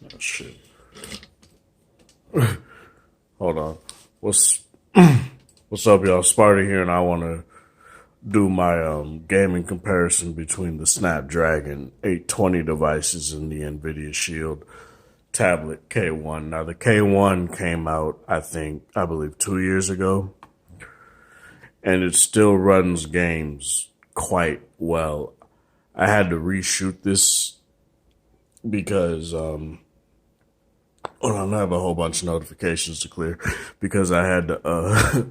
Oh, shit. Hold on. What's what's up, y'all? Sparta here, and I want to do my gaming comparison between the Snapdragon 820 devices and the Nvidia Shield tablet K1. Now, the K1 came out, I believe 2 years ago, and it still runs games quite well. I had to reshoot this because hold on, I have a whole bunch of notifications to clear because I had to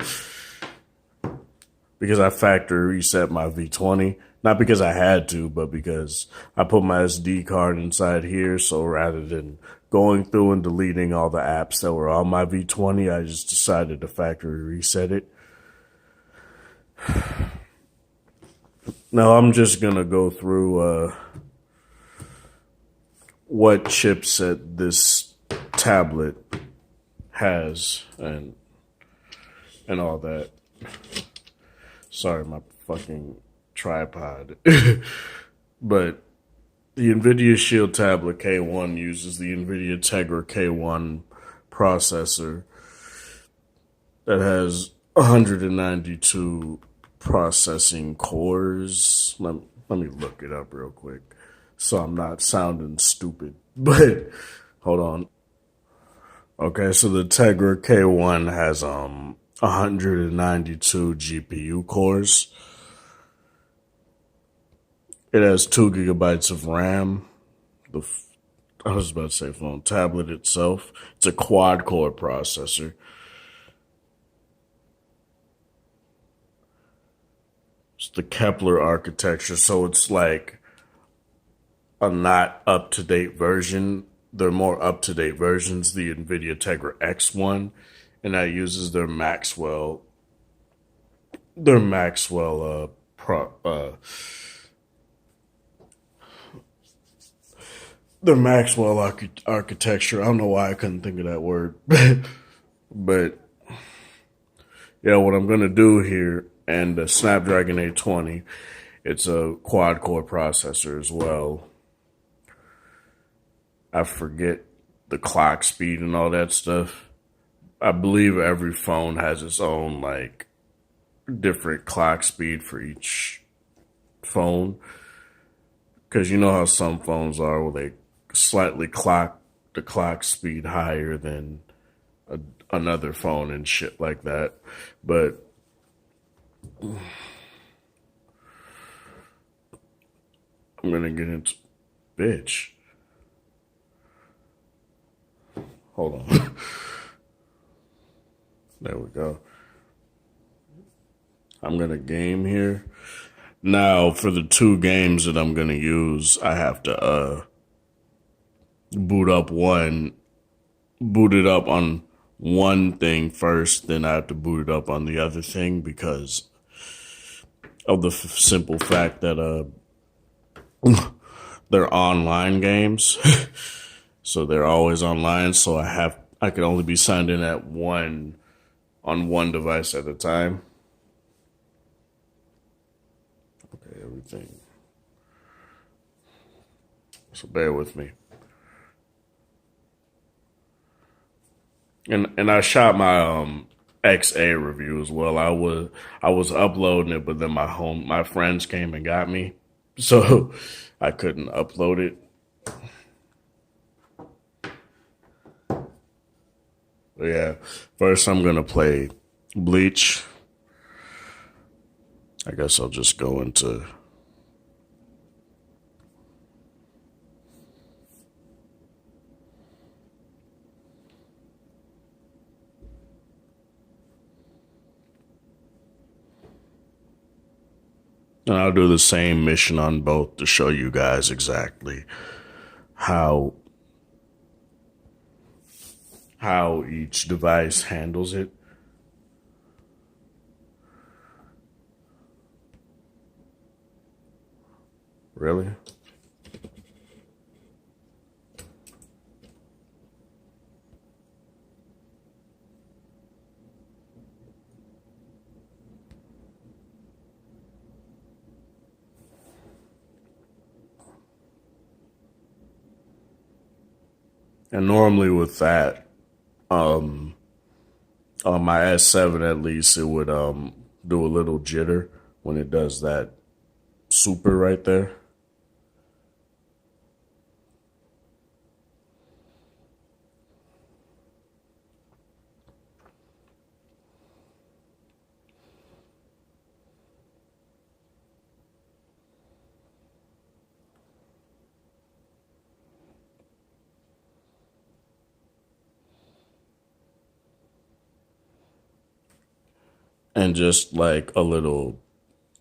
because I factory reset my V20. Not because I had to, but because I put my SD card inside here. So rather than going through and deleting all the apps that were on my V20, I just decided to factory reset it. Now I'm just going to go through what chipset this tablet has and all that. Sorry, my fucking tripod. But the Nvidia Shield tablet K1 uses the Nvidia Tegra K1 processor that has 192 processing cores. Let me look it up real quick so I'm not sounding stupid. But hold on. Okay, so the Tegra K1 has 192 GPU cores. It has 2 gigabytes of RAM. I was about to say phone, tablet itself. It's a quad core processor. It's the Kepler architecture, so it's like a not up to date version. They're more up to date versions. The Nvidia Tegra X1, and that uses their Maxwell their Maxwell architecture. I don't know why I couldn't think of that word, but yeah, what I'm gonna do here, and the Snapdragon 820, it's a quad core processor as well. I forget the clock speed and all that stuff. I believe every phone has its own like different clock speed for each phone. Because you know how some phones are where they slightly clock the clock speed higher than another phone and shit like that. But I'm going to get into, bitch. Hold on. There we go. I'm going to game here. Now, for the 2 games that I'm going to use, I have to boot it up on one thing first, then I have to boot it up on the other thing because of the simple fact that they're online games. So they're always online, so I can only be signed in on one device at a time. Okay, everything. So bear with me. And I shot my XA review as well. I was uploading it, but then my friends came and got me, so I couldn't upload it. But yeah, first I'm gonna play Bleach. I guess I'll just go into. And I'll do the same mission on both to show you guys exactly how each device handles it. Really? And normally with that, on my S7 at least, it would do a little jitter when it does that super right there. And just like a little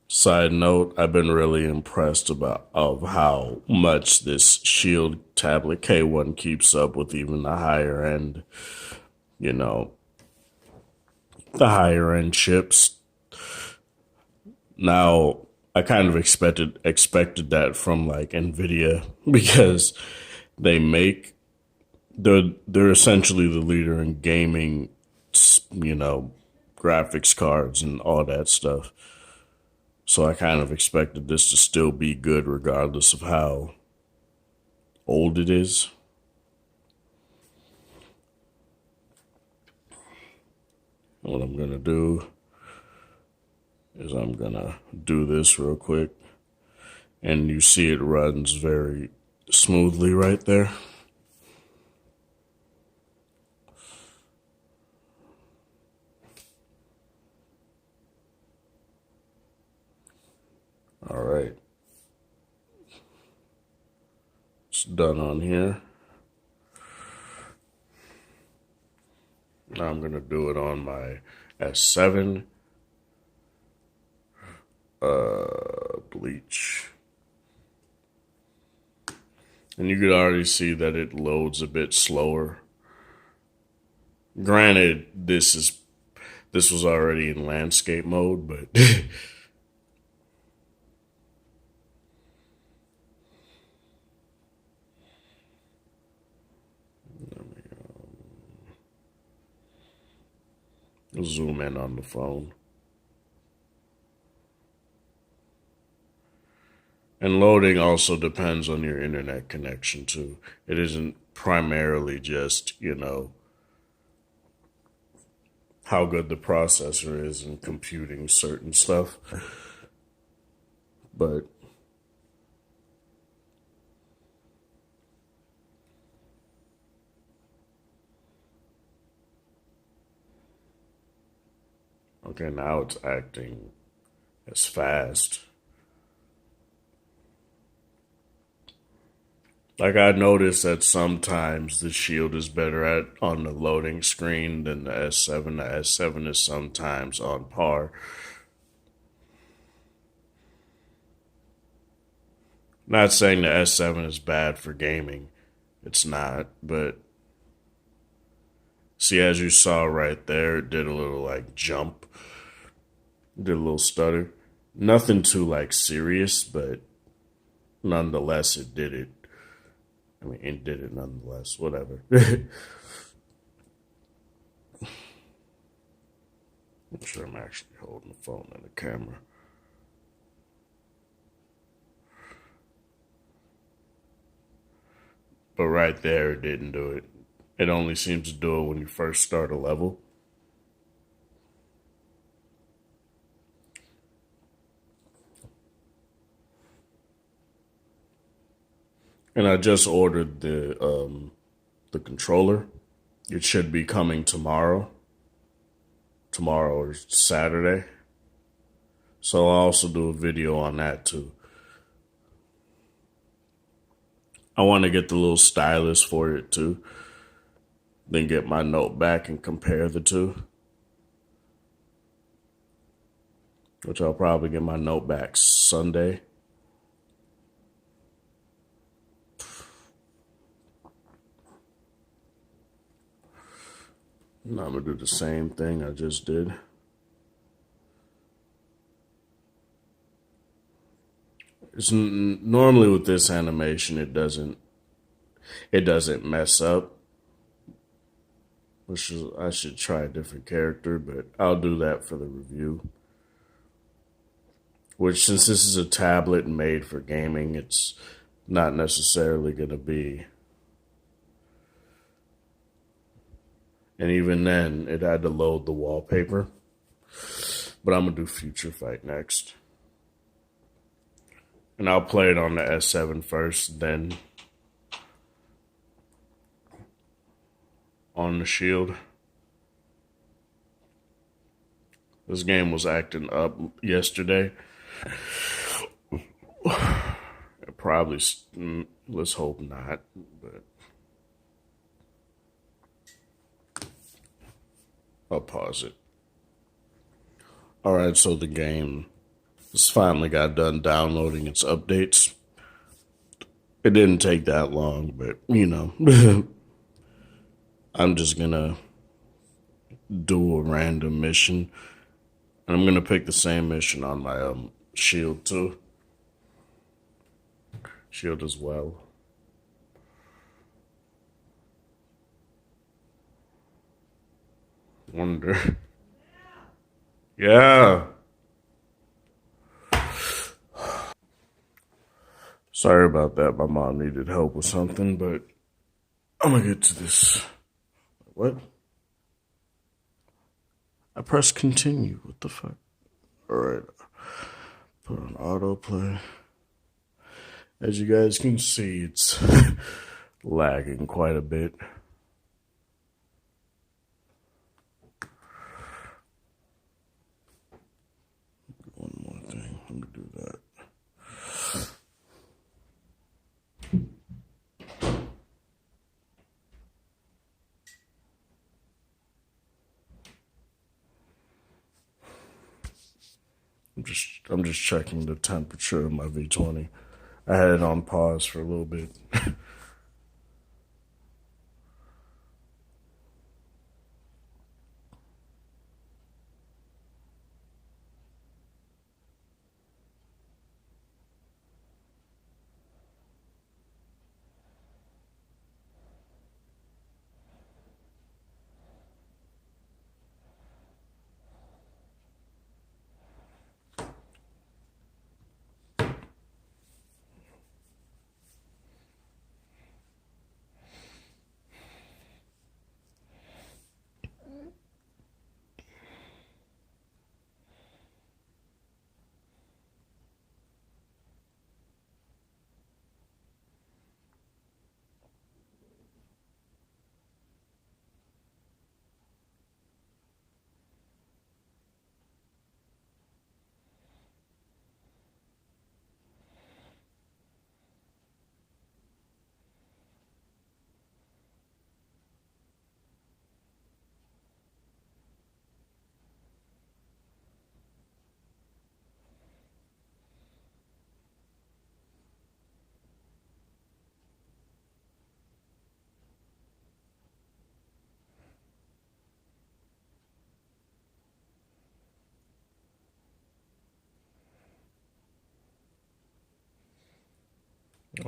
side note, I've been really impressed of how much this Shield tablet K1 keeps up with even the higher end, you know, the higher end chips. Now, I kind of expected that from like Nvidia because they make they're essentially the leader in gaming, you know, graphics cards and all that stuff. So I kind of expected this to still be good regardless of how old it is. What I'm gonna do is I'm gonna do this real quick, and you see it runs very smoothly right there. All right, it's done on here. Now I'm gonna do it on my S7 Bleach. And you could already see that it loads a bit slower. Granted, this was already in landscape mode, but zoom in on the phone. And loading also depends on your internet connection too. It isn't primarily just, you know, how good the processor is in computing certain stuff. But okay, now it's acting as fast. Like I noticed that sometimes the Shield is better at on the loading screen than the S7. The S7 is sometimes on par. Not saying the S7 is bad for gaming. It's not, but see, as you saw right there, it did a little like jump, did a little stutter. Nothing too like serious, but nonetheless, it did it. I mean, it did it nonetheless. Whatever. Make sure I'm actually holding the phone and the camera. But right there, it didn't do it. It only seems to do it when you first start a level. And I just ordered the controller. It should be coming tomorrow or Saturday. So I'll also do a video on that too. I want to get the little stylus for it too. Then get my note back and compare the two. Which I'll probably get my note back Sunday. Now I'm going to do the same thing I just did. Normally with this animation, it doesn't mess up. I should try a different character, but I'll do that for the review. Which, since this is a tablet made for gaming, it's not necessarily going to be And even then, it had to load the wallpaper. But I'm going to do Future Fight next. And I'll play it on the S7 first, then on the Shield. This game was acting up yesterday. Probably, let's hope not, but I'll pause it. All right, so the game just finally got done downloading its updates. It didn't take that long, but you know, I'm just gonna do a random mission, and I'm gonna pick the same mission on my Shield too. Shield as well. Wonder. Yeah. Sorry about that. My mom needed help with something, but I'm gonna get to this. What? I pressed continue. What the fuck? All right. Put on autoplay. As you guys can see, it's lagging quite a bit. One more thing. Let me do that. I'm just checking the temperature of my V20. I had it on pause for a little bit.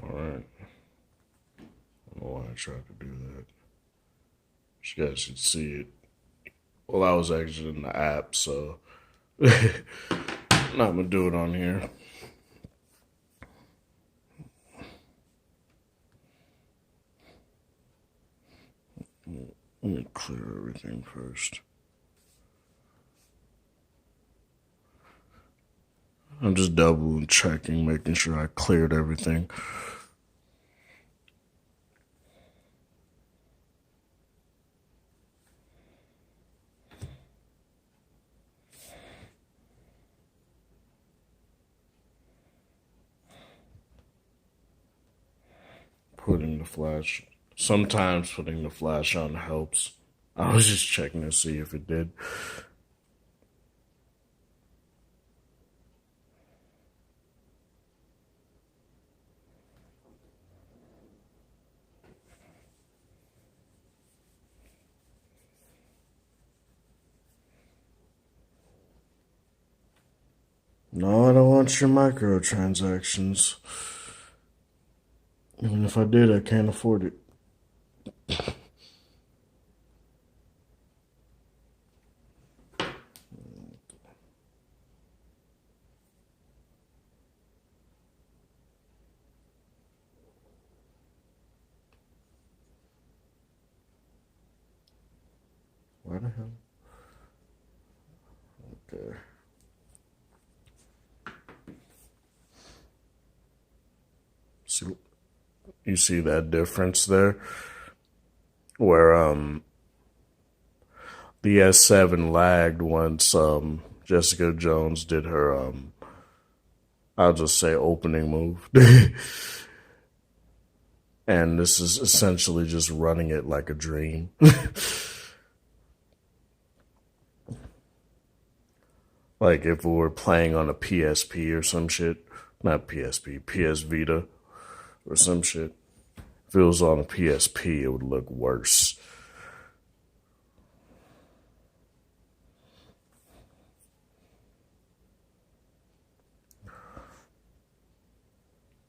All right. I don't know why I tried to do that. You guys should see it. Well, I was actually in the app, so I'm not gonna do it on here. Let me clear everything first. I'm just double checking, making sure I cleared everything. Putting the flash. Sometimes putting the flash on helps. I was just checking to see if it did. No, I don't want your microtransactions. Even if I did, I can't afford it. Why the hell? Okay. See, you see that difference there? Where the S7 lagged once Jessica Jones did her I'll just say opening move. And this is essentially just running it like a dream. Like if we were playing on a PSP or some shit. Not PSP, PS Vita or some shit. If it was on a PSP, it would look worse.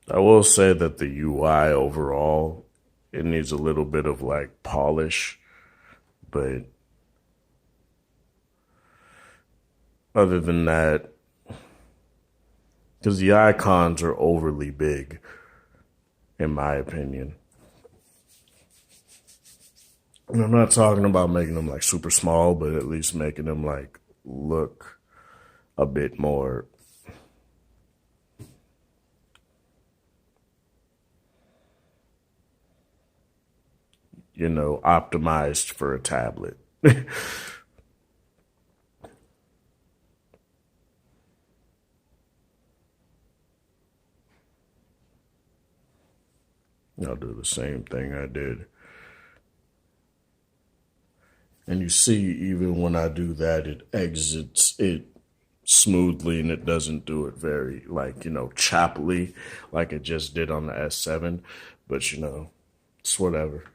I will say that the UI overall, it needs a little bit of like polish, but other than that, because the icons are overly big, in my opinion. And I'm not talking about making them like super small, but at least making them like look a bit more optimized for a tablet. I'll do the same thing I did. And you see, even when I do that, it exits it smoothly and it doesn't do it very, like, choppily like it just did on the S7. But, it's whatever.